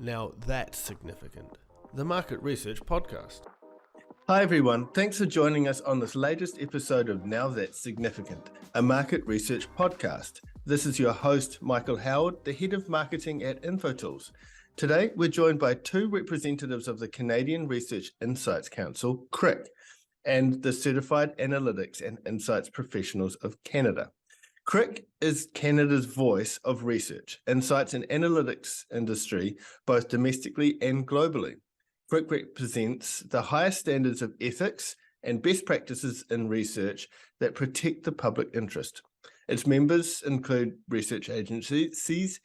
Now that's significant. The Market Research Podcast. Hi everyone, thanks for joining us on this latest episode of Now That's Significant, a market research podcast. This is your host, Michael Howard, the Head of Marketing at Infotools. Today, we're joined by two representatives of the Canadian Research Insights Council, CRIC, and the Certified Analytics and Insights Professionals of Canada. CRIC is Canada's voice of research, insights and analytics industry, both domestically and globally. CRIC represents the highest standards of ethics and best practices in research that protect the public interest. Its members include research agencies,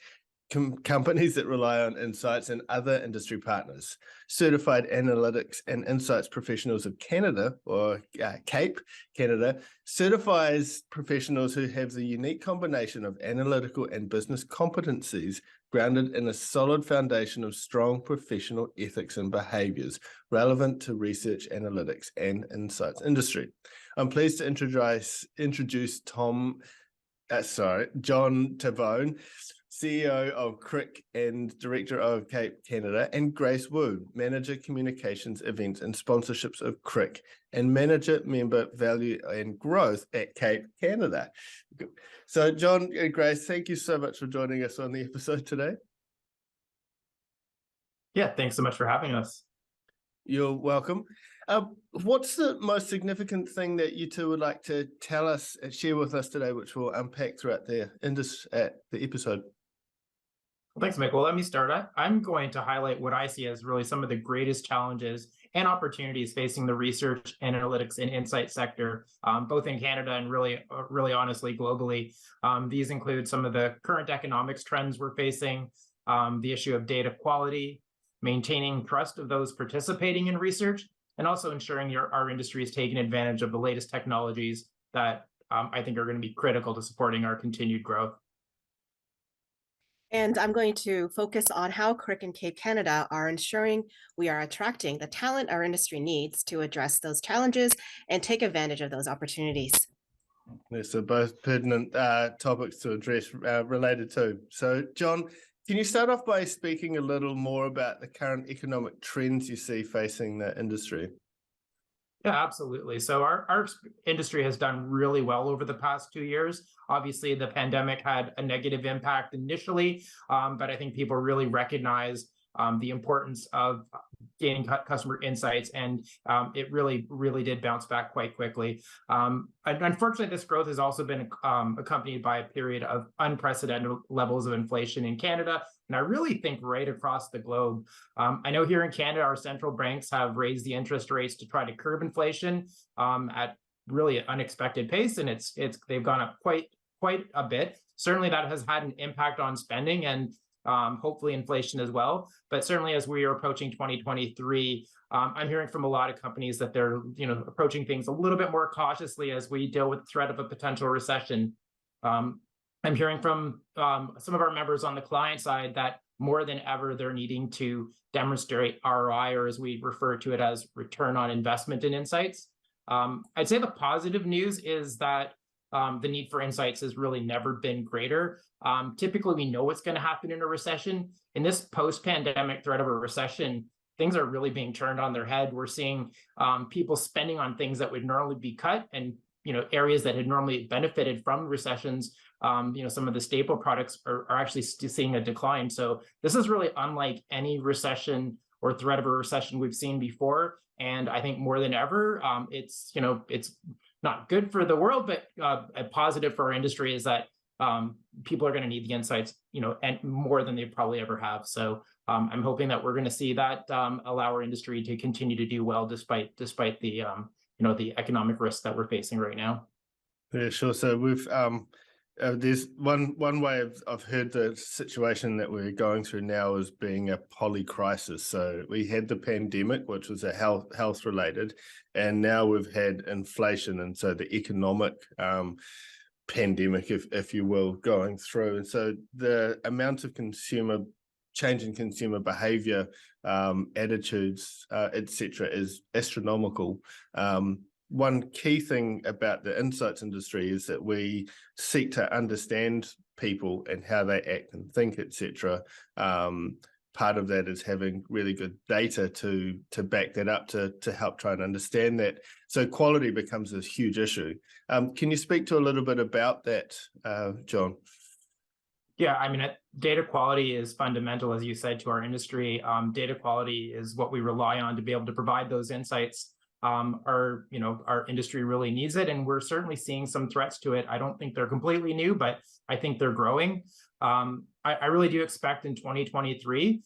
companies that rely on insights, and other industry partners. Certified Analytics and Insights Professionals of Canada, or CAIP Canada, certifies professionals who have the unique combination of analytical and business competencies grounded in a solid foundation of strong professional ethics and behaviours relevant to research, analytics, and insights industry. I'm pleased to introduce John Tabone, CEO of CRIC and Director of CAIP Canada, and Grace Wu, Manager Communications, Events and Sponsorships of CRIC and Manager Member Value and Growth at CAIP Canada. So John and Grace, thank you so much for joining us on the episode today. Yeah, thanks so much for having us. You're welcome. What's the most significant thing that you two would like to tell us and share with us today, which we'll unpack throughout the episode? Thanks, Michael. Let me start. I'm going to highlight what I see as really some of the greatest challenges and opportunities facing the research, analytics, and insight sector, both in Canada and really honestly, globally. These include some of the current economics trends we're facing, the issue of data quality, maintaining trust of those participating in research, and also ensuring our industry is taking advantage of the latest technologies that I think are going to be critical to supporting our continued growth. And I'm going to focus on how CRIC and CAIP Canada are ensuring we are attracting the talent our industry needs to address those challenges and take advantage of those opportunities. So both pertinent topics to address related to. So John, can you start off by speaking a little more about the current economic trends you see facing the industry? Yeah, absolutely. So our industry has done really well over the past 2 years. Obviously, the pandemic had a negative impact initially, but I think people really recognize the importance of gaining customer insights, and it really did bounce back quite quickly. Unfortunately, this growth has also been accompanied by a period of unprecedented levels of inflation in Canada, and I really think right across the globe. I know here in Canada, our central banks have raised the interest rates to try to curb inflation at really an unexpected pace, and they've gone up quite a bit. Certainly, that has had an impact on spending and hopefully inflation as well. But certainly, as we are approaching 2023, I'm hearing from a lot of companies that they're approaching things a little bit more cautiously as we deal with the threat of a potential recession. I'm hearing from some of our members on the client side that more than ever, they're needing to demonstrate ROI, or as we refer to it as return on investment in insights. I'd say the positive news is that the need for insights has really never been greater. Typically, we know what's going to happen in a recession. In this post-pandemic threat of a recession, things are really being turned on their head. We're seeing people spending on things that would normally be cut, and areas that had normally benefited from recessions. Some of the staple products are actually seeing a decline. So this is really unlike any recession or threat of a recession we've seen before. And I think more than ever, it's not good for the world, but a positive for our industry is that people are going to need the insights, and more than they probably ever have. So I'm hoping that we're going to see that allow our industry to continue to do well despite the the economic risks that we're facing right now. Yeah, sure. So we've there's one way I've heard the situation that we're going through now as being a polycrisis. So we had the pandemic, which was a health related, and now we've had inflation, and so the economic pandemic, if you will, going through. And so the amount of change in consumer behavior, attitudes, etc., is astronomical. One key thing about the insights industry is that we seek to understand people and how they act and think, etc., part of that is having really good data to back that up, to help try and understand that. So quality becomes this huge issue. Can you speak to a little bit about that, John? Yeah, I mean, data quality is fundamental, as you said, to our industry. Data quality is what we rely on to be able to provide those insights. Our industry really needs it, and we're certainly seeing some threats to it. I don't think they're completely new, but I think they're growing. I really do expect in 2023,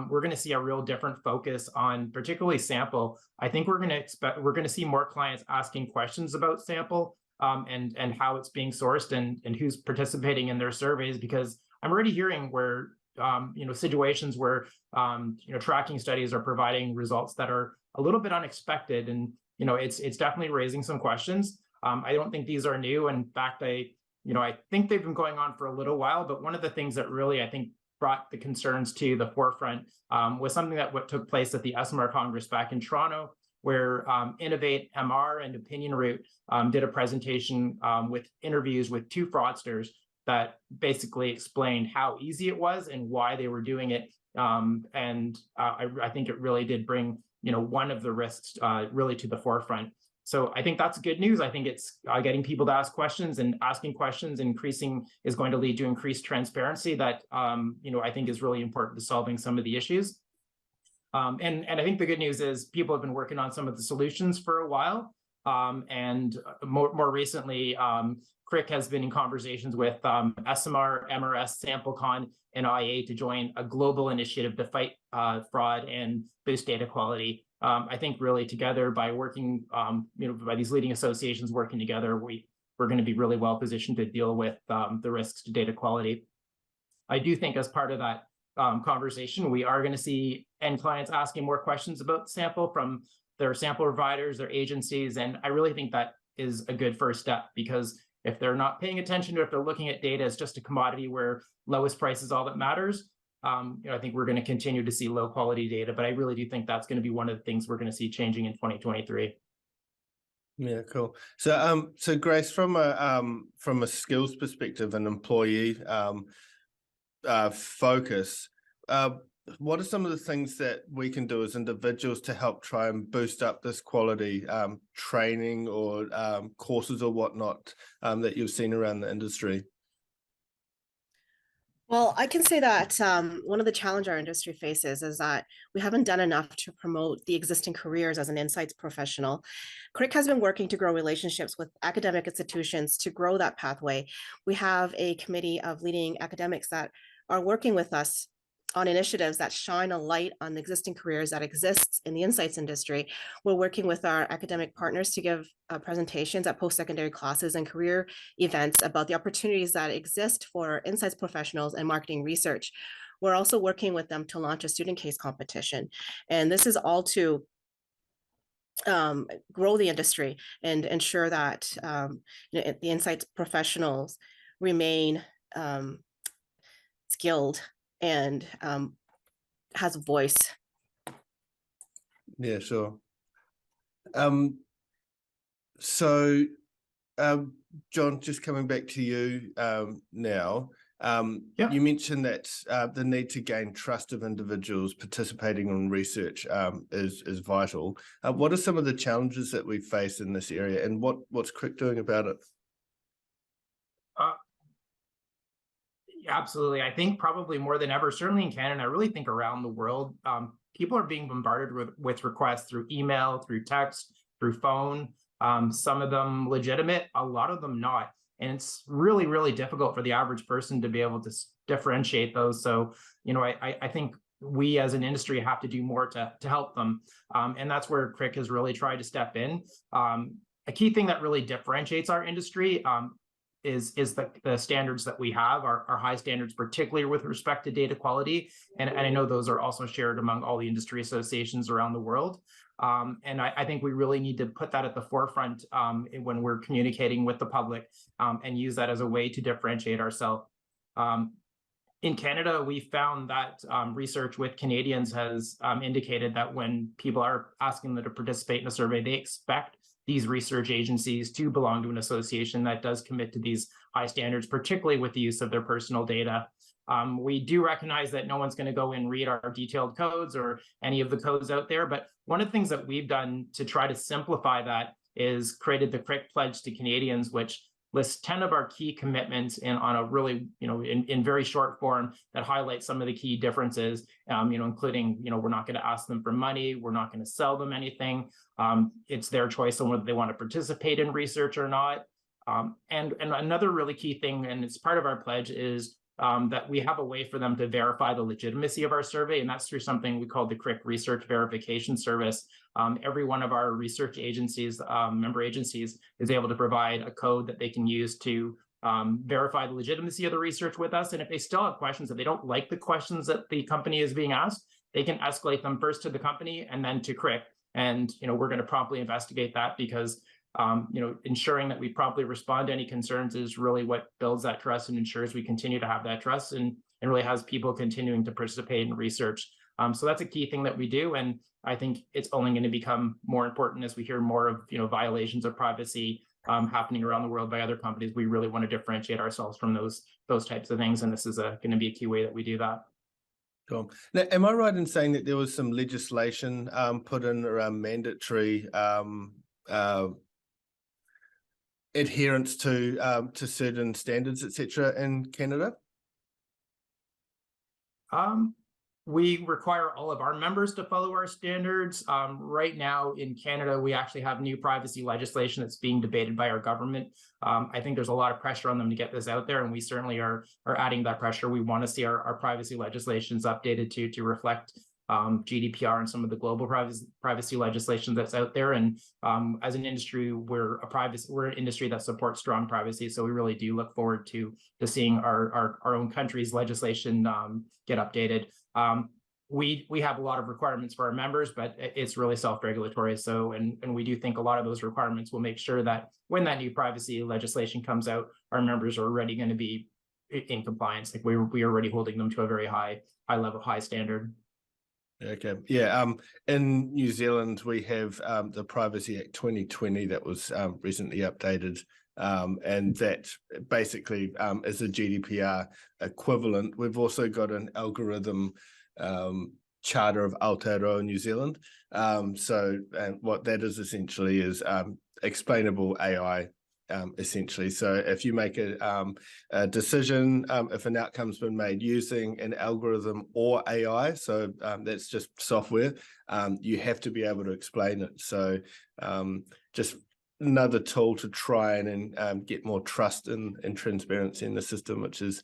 we're going to see a real different focus on particularly sample. I think we're going to see more clients asking questions about sample. And how it's being sourced and who's participating in their surveys, because I'm already hearing where situations where tracking studies are providing results that are a little bit unexpected, and it's definitely raising some questions. I don't think these are new. In fact, I think they've been going on for a little while. But one of the things that really I think brought the concerns to the forefront was something that took place at the SMR Congress back in Toronto, where Innovate MR and Opinion Route did a presentation with interviews with two fraudsters that basically explained how easy it was and why they were doing it. I think it really did bring one of the risks really to the forefront. So I think that's good news. I think it's getting people to ask questions, and asking questions is going to lead to increased transparency that I think is really important to solving some of the issues. And I think the good news is people have been working on some of the solutions for a while. And more recently, CRIC has been in conversations with SMR, MRS, SampleCon, and IA to join a global initiative to fight fraud and boost data quality. I think really together, by working, by these leading associations working together, we're going to be really well positioned to deal with the risks to data quality. I do think as part of that conversation, we are going to see end clients asking more questions about sample from their sample providers, their agencies, and I really think that is a good first step, because if they're not paying attention to it, if they're looking at data as just a commodity where lowest price is all that matters, I think we're going to continue to see low quality data. But I really do think that's going to be one of the things we're going to see changing in 2023. Yeah, cool. So Grace, from a skills perspective and employee focus, what are some of the things that we can do as individuals to help try and boost up this quality, training or courses or whatnot that you've seen around the industry? Well, I can say that one of the challenges our industry faces is that we haven't done enough to promote the existing careers as an insights professional. CRIC has been working to grow relationships with academic institutions to grow that pathway. We have a committee of leading academics that are working with us on initiatives that shine a light on the existing careers that exists in the insights industry. We're working with our academic partners to give presentations at post-secondary classes and career events about the opportunities that exist for insights professionals and marketing research. We're also working with them to launch a student case competition. And this is all to grow the industry and ensure that the insights professionals remain skilled and has a voice. Yeah, sure. So, John, just coming back to you now, you mentioned that the need to gain trust of individuals participating in research is vital. What are some of the challenges that we face in this area, and what's CRIC doing about it? Absolutely. I think probably more than ever, certainly in Canada, I really think around the world, people are being bombarded with requests through email, through text, through phone, some of them legitimate, a lot of them not. And it's really, really difficult for the average person to be able to differentiate those. So, I think we as an industry have to do more to help them. And that's where CRIC has really tried to step in. A key thing that really differentiates our industry is the standards that we have, our high standards, particularly with respect to data quality. And I know those are also shared among all the industry associations around the world. And I think we really need to put that at the forefront when we're communicating with the public, and use that as a way to differentiate ourselves. In Canada, we found that research with Canadians has indicated that when people are asking them to participate in a survey, they expect these research agencies to belong to an association that does commit to these high standards, particularly with the use of their personal data. We do recognize that no one's going to go and read our detailed codes or any of the codes out there. But one of the things that we've done to try to simplify that is created the CRIC Pledge to Canadians, which lists 10 of our key commitments on a really, in very short form that highlights some of the key differences, including, we're not going to ask them for money. We're not going to sell them anything. It's their choice on whether they want to participate in research or not. And another really key thing, and it's part of our pledge, is that we have a way for them to verify the legitimacy of our survey, and that's through something we call the CRIC Research Verification Service. Every one of our research agencies, member agencies, is able to provide a code that they can use to verify the legitimacy of the research with us. And if they still have questions, if they don't like the questions that the company is being asked, they can escalate them first to the company and then to CRIC. And we're going to promptly investigate that, because ensuring that we promptly respond to any concerns is really what builds that trust and ensures we continue to have that trust and really has people continuing to participate in research. So that's a key thing that we do. And I think it's only going to become more important as we hear more of, violations of privacy happening around the world by other companies. We really want to differentiate ourselves from those types of things. And this is going to be a key way that we do that. Cool. Now, am I right in saying that there was some legislation put in around mandatory adherence to certain standards, etc., in Canada? We require all of our members to follow our standards. Right now in Canada, we actually have new privacy legislation that's being debated by our government. I think there's a lot of pressure on them to get this out there, and we certainly are adding that pressure. We want to see our privacy legislations updated to reflect GDPR and some of the global privacy legislation that's out there. And as an industry, we're an industry that supports strong privacy. So we really do look forward to seeing our own country's legislation get updated. We have a lot of requirements for our members, but it's really self-regulatory. So, and we do think a lot of those requirements will make sure that when that new privacy legislation comes out, our members are already going to be in compliance. Like we are already holding them to a very high level, high standard. Okay. Yeah. In New Zealand, we have the Privacy Act 2020 that was recently updated. And that basically is a GDPR equivalent. We've also got an algorithm charter of Aotearoa New Zealand. So what that is essentially is explainable AI, essentially. So if you make a decision, if an outcome's been made using an algorithm or AI, so that's just software, you have to be able to explain it. So just another tool to try and get more trust and transparency in the system, which is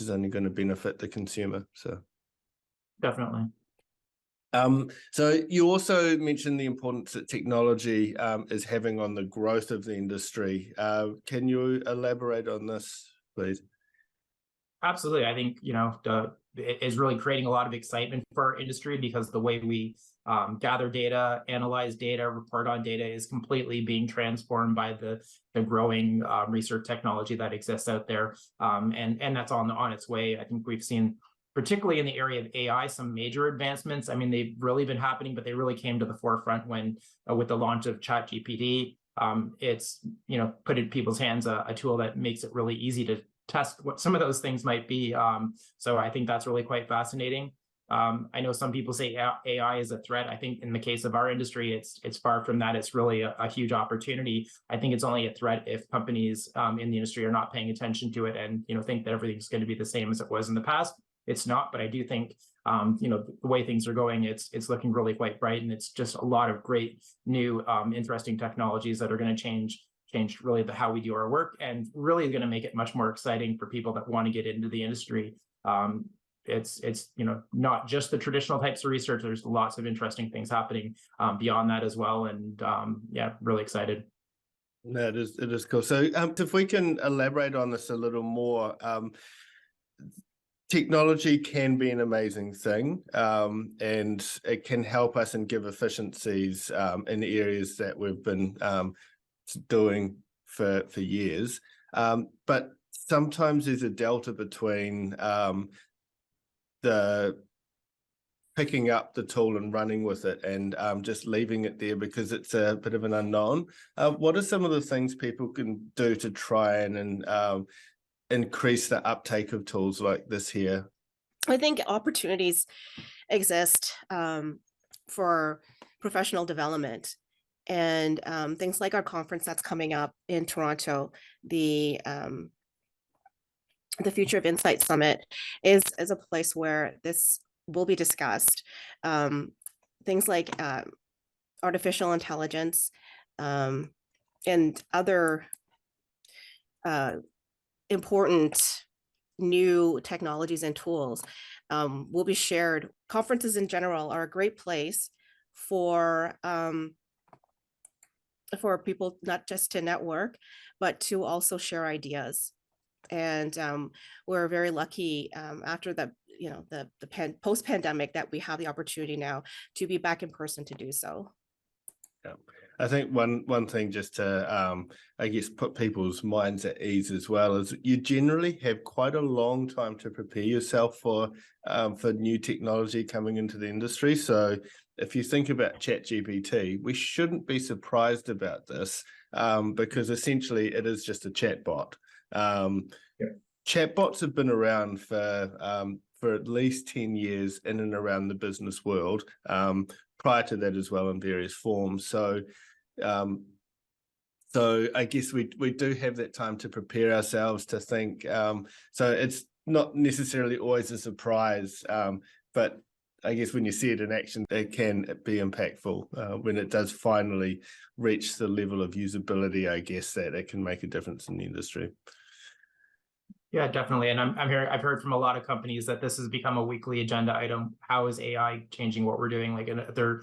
only going to benefit the consumer. So definitely. So you also mentioned the importance that technology is having on the growth of the industry. Can you elaborate on this, please? Absolutely. I think, it is really creating a lot of excitement for our industry, because the way we gather data, analyze data, report on data is completely being transformed by the growing research technology that exists out there. And that's on its way. I think we've seen, particularly in the area of AI, some major advancements. I mean, they've really been happening, but they really came to the forefront when, with the launch of ChatGPT, it's, put in people's hands a tool that makes it really easy to test what some of those things might be. So I think that's really quite fascinating. I know some people say AI is a threat. I think in the case of our industry, it's far from that. It's really a huge opportunity. I think it's only a threat if companies in the industry are not paying attention to it and, think that everything's going to be the same as it was in the past. It's not, but I do think, the way things are going, it's looking really quite bright, and it's just a lot of great new, interesting technologies that are going to change really how we do our work, and really going to make it much more exciting for people that want to get into the industry. It's not just the traditional types of research. There's lots of interesting things happening beyond that as well, and really excited. No, it is cool. So if we can elaborate on this a little more. Technology can be an amazing thing, and it can help us and give efficiencies in areas that we've been doing for years. But sometimes there's a delta between the picking up the tool and running with it and just leaving it there because it's a bit of an unknown. What are some of the things people can do to try and increase the uptake of tools like this here? I think opportunities exist for professional development, and things like our conference that's coming up in Toronto, the Future of Insight Summit, is a place where this will be discussed. Things like artificial intelligence and other important new technologies and tools will be shared. Conferences in general are a great place for people not just to network, but to also share ideas. And we're very lucky after the post-pandemic that we have the opportunity now to be back in person to do so. Yeah. I think one thing just to I guess put people's minds at ease as well is you generally have quite a long time to prepare yourself for new technology coming into the industry. So if you think about ChatGPT, we shouldn't be surprised about this because essentially it is just a chatbot. Chatbots have been around for at least 10 years in and around the business world. Prior to that as well in various forms. So I guess we do have that time to prepare ourselves to think. So it's not necessarily always a surprise, but I guess when you see it in action, it can be impactful when it does finally reach the level of usability, I guess, that it can make a difference in the industry. Yeah, definitely. And I've heard from a lot of companies that this has become a weekly agenda item. How is AI changing what we're doing? Like at their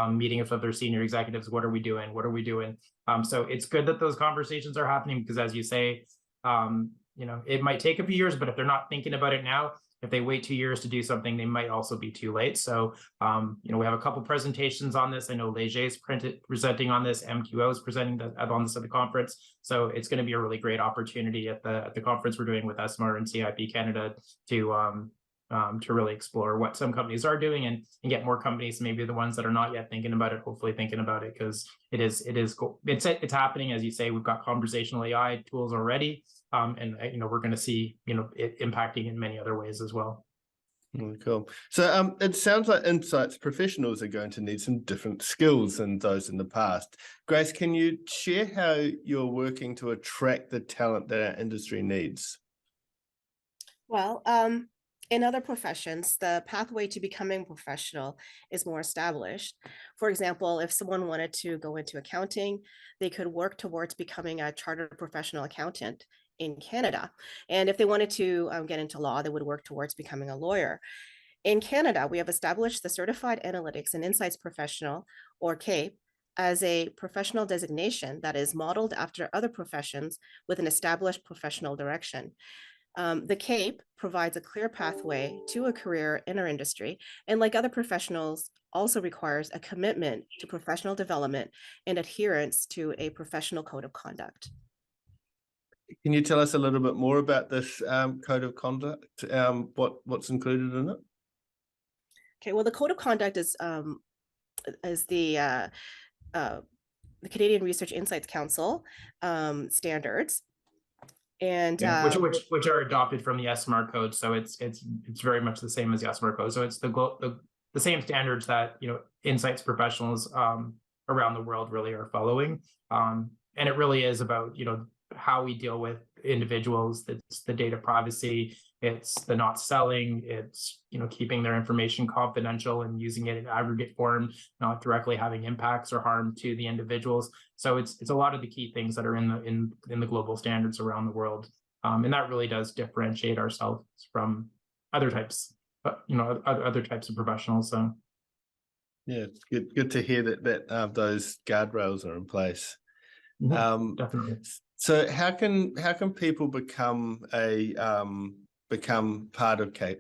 meetings of their senior executives, what are we doing? What are we doing? So it's good that those conversations are happening because, as you say, it might take a few years, but if they're not thinking about it now, if they wait 2 years to do something, they might also be too late. So, we have a couple presentations on this. I know Leger is presenting on this. MQO is presenting on this at the conference. So it's going to be a really great opportunity at the conference we're doing with SMAR and CIP Canada to really explore what some companies are doing and get more companies, maybe the ones that are not yet thinking about it, hopefully thinking about it, because it's happening. As you say, we've got conversational AI tools already. And we're going to see it impacting in many other ways as well. Cool. So it sounds like insights professionals are going to need some different skills than those in the past. Grace, can you share how you're working to attract the talent that our industry needs? Well, in other professions, the pathway to becoming a professional is more established. For example, if someone wanted to go into accounting, they could work towards becoming a chartered professional accountant in Canada. And if they wanted to get into law, they would work towards becoming a lawyer. In Canada, we have established the Certified Analytics and Insights Professional, or CAIP, as a professional designation that is modeled after other professions with an established professional direction. The CAIP provides a clear pathway to a career in our industry, and like other professionals, also requires a commitment to professional development and adherence to a professional code of conduct. Can you tell us a little bit more about this code of conduct? What's included in it? Okay, well, the code of conduct is the Canadian Research Insights Council standards, and which are adopted from the SMAR code. So it's very much the same as the SMAR code. So it's the same standards that insights professionals around the world really are following. And it really is about how we deal with individuals. It's the data privacy, it's the not selling, it's keeping their information confidential and using it in aggregate form, not directly having impacts or harm to the individuals. So it's a lot of the key things that are in the global standards around the world, and that really does differentiate ourselves from other types of professionals. So yeah, it's good to hear that those guardrails are in place. Definitely. So how can people become part of CAIP?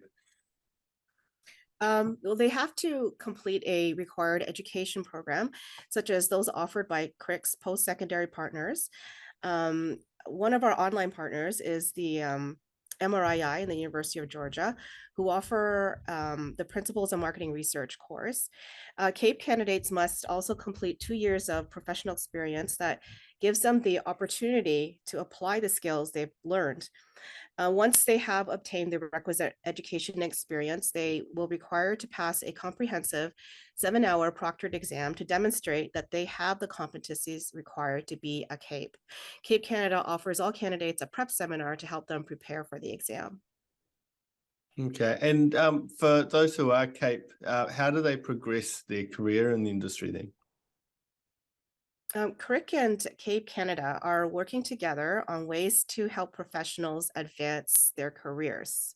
Well, they have to complete a required education program, such as those offered by CRIC's post-secondary partners. One of our online partners is the MRII in the University of Georgia, who offer the Principles of Marketing Research course. CAIP candidates must also complete 2 years of professional experience that gives them the opportunity to apply the skills they've learned. Once they have obtained the requisite education and experience, they will be required to pass a comprehensive 7-hour proctored exam to demonstrate that they have the competencies required to be a CAIP. CAIP Canada offers all candidates a prep seminar to help them prepare for the exam. Okay, and for those who are CAIP, how do they progress their career in the industry then? CRIC and CAIP Canada are working together on ways to help professionals advance their careers.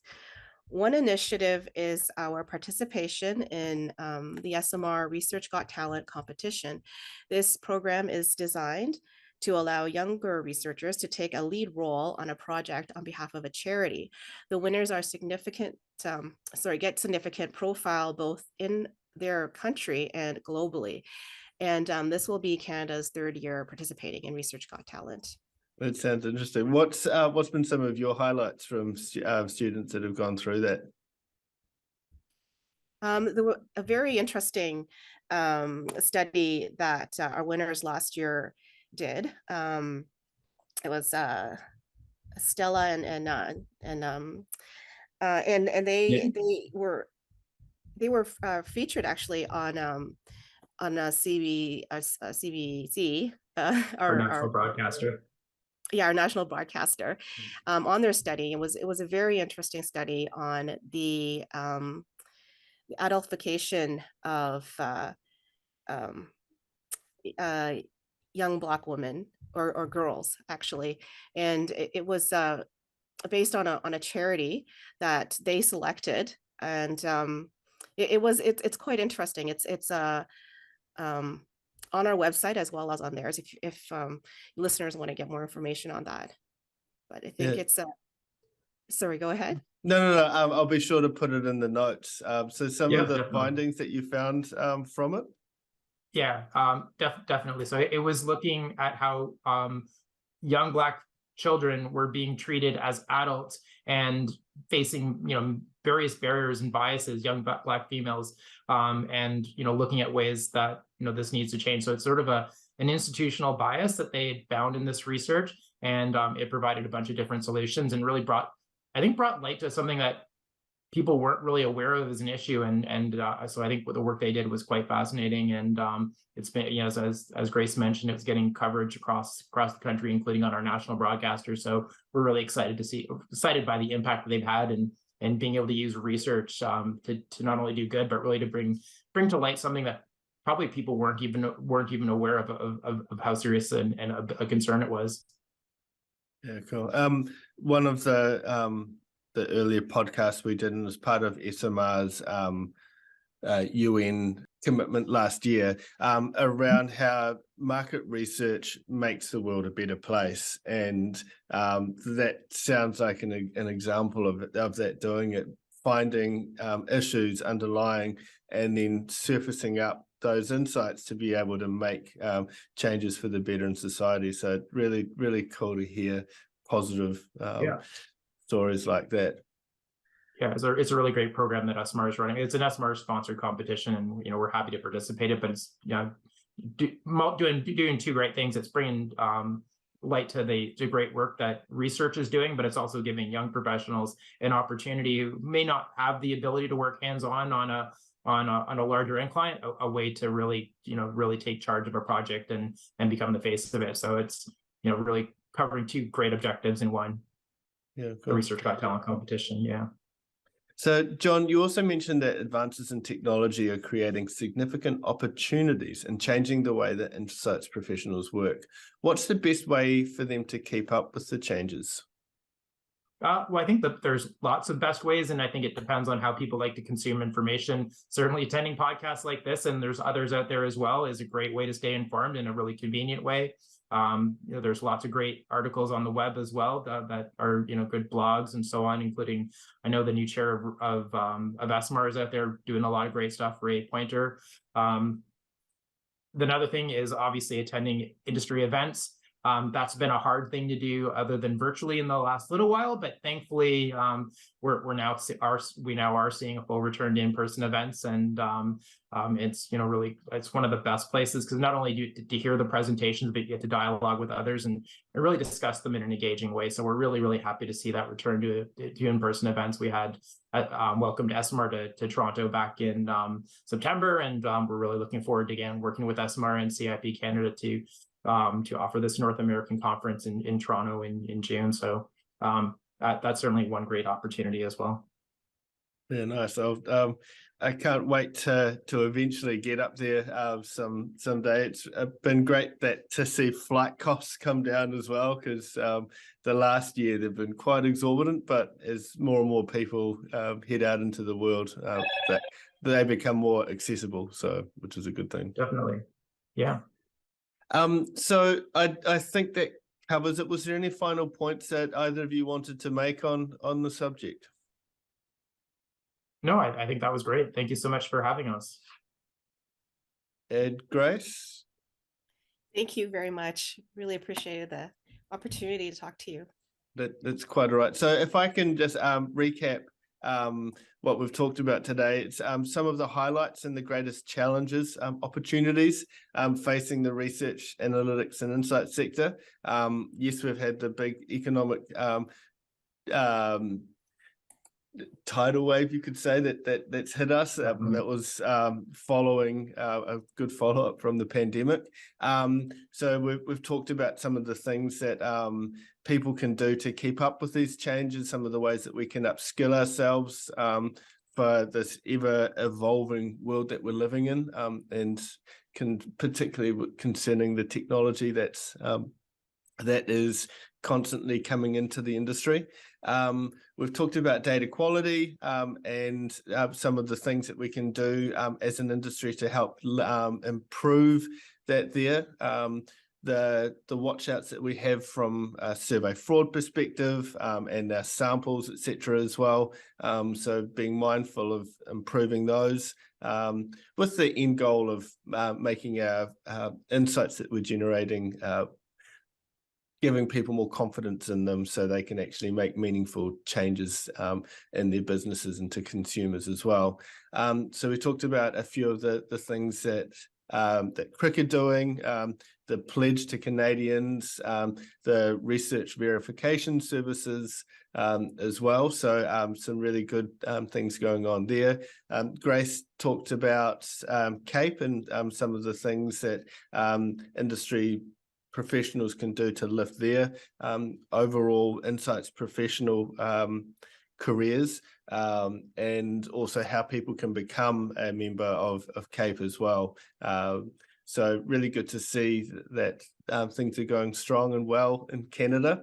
One initiative is our participation in the SMR Research Got Talent competition. This program is designed to allow younger researchers to take a lead role on a project on behalf of a charity. The winners are get significant profile both in their country and globally. And this will be Canada's 3rd year participating in Research Got Talent. That sounds interesting. What's been some of your highlights from students that have gone through that? There was a very interesting study that our winners last year did. It was Stella and they were featured actually on CBC, Our national broadcaster. Yeah, our national broadcaster, on their study. It was a very interesting study on the adultification of young Black women or girls, actually, and it was based on a charity that they selected, and it's quite interesting. It's on our website as well as on theirs if listeners want to get more information on that. But I think it's sorry, go ahead. No. I'll be sure to put it in the notes. So some of the Definitely. findings that you found from it. Yeah, definitely. So it was looking at how young Black children were being treated as adults and facing, various barriers and biases, young Black females, and looking at ways that this needs to change. So it's sort of an institutional bias that they had found in this research, and it provided a bunch of different solutions and really brought light to something that people weren't really aware of as an issue, and so I think what the work they did was quite fascinating, and it's been, as Grace mentioned, it's getting coverage across the country, including on our national broadcaster. So we're really excited by the impact that they've had, and being able to use research to not only do good, but really to bring to light something that probably people weren't even aware of how serious and a concern it was. Yeah, cool. One of the earlier podcasts we did, and as part of SMR's UN commitment last year, around how market research makes the world a better place, and that sounds like an example of that, doing it, finding issues underlying, and then surfacing up those insights to be able to make changes for the better in society. So really, really cool to hear positive stories like that. Yeah, it's a really great program that SMR is running. It's an SMR sponsored competition, and we're happy to participate in it. But it's doing two great things. It's bringing light to the great work that research is doing, but it's also giving young professionals an opportunity who may not have the ability to work hands-on on a larger end client, a way to really take charge of a project and become the face of it. So it's really covering two great objectives in one. Yeah, cool. The Research Got Talent competition. Yeah. So, John, you also mentioned that advances in technology are creating significant opportunities and changing the way that insights professionals work. What's the best way for them to keep up with the changes? Well, I think that there's lots of best ways, and I think it depends on how people like to consume information. Certainly attending podcasts like this, and there's others out there as well, is a great way to stay informed in a really convenient way. There's lots of great articles on the web as well that are good blogs and so on, including, I know the new chair of SMR is out there doing a lot of great stuff, Ray Pointer. Another thing is obviously attending industry events. That's been a hard thing to do other than virtually in the last little while, but thankfully we now are seeing a full return to in-person events, and it's really, it's one of the best places, because not only do you to hear the presentations, but you get to dialogue with others and really discuss them in an engaging way. So we're really happy to see that return to in-person events. We had welcomed SMR to Toronto back in September, and we're really looking forward to again working with SMR and CAIP Canada to offer this North American conference in Toronto in June. So that's certainly one great opportunity as well. Yeah, nice. I can't wait to eventually get up there someday. It's been great to see flight costs come down as well, because the last year they've been quite exorbitant, but as more and more people head out into the world, that they become more accessible, so which is a good thing. Definitely. Yeah. So I think that covers it. Was there any final points that either of you wanted to make on the subject? No, I think that was great. Thank you so much for having us. And Grace? Thank you very much. Really appreciated the opportunity to talk to you. That's quite all right. So if I can just recap what we've talked about today, it's some of the highlights and the greatest challenges, opportunities facing the research, analytics and insight sector. Yes, we've had the big economic tidal wave, you could say, that's hit us. That was following a good follow-up from the pandemic. So we've talked about some of the things that people can do to keep up with these changes, some of the ways that we can upskill ourselves for this ever evolving world that we're living in, and particularly concerning the technology that is constantly coming into the industry. We've talked about data quality and some of the things that we can do as an industry to help improve that there. The watch outs that we have from a survey fraud perspective and our samples, etc. as well. So being mindful of improving those with the end goal of making our insights that we're generating giving people more confidence in them so they can actually make meaningful changes in their businesses and to consumers as well. So we talked about a few of the things that CRIC are doing, the pledge to Canadians, the research verification services as well. So some really good things going on there. Grace talked about CAIP and some of the things that industry professionals can do to lift their overall insights professional careers, and also how people can become a member of CAIP as well. So really good to see that things are going strong and well in Canada.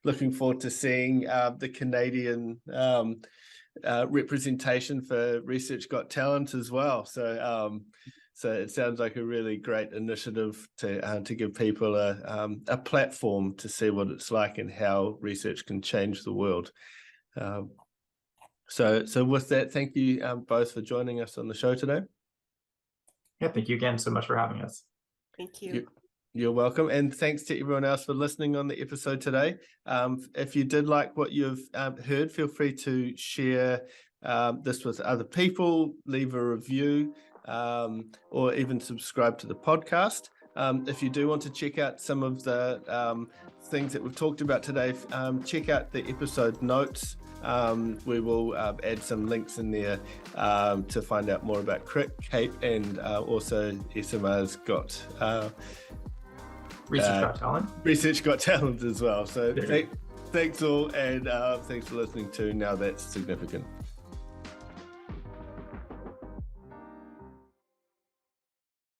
Looking forward to seeing the Canadian representation for Research Got Talent as well. So it sounds like a really great initiative to give people a platform to see what it's like and how research can change the world. So with that, thank you both for joining us on the show today. Yeah, thank you again so much for having us. Thank you. You're welcome. And thanks to everyone else for listening on the episode today. If you did like what you've heard, feel free to share this with other people, leave a review, or even subscribe to the podcast. If you do want to check out some of the things that we've talked about today, check out the episode notes. We will add some links in there to find out more about CRIC, CAIP, and also SMR's got Research Got Talent. Research Got Talent as well. So thanks all, and thanks for listening to Now That's Significant.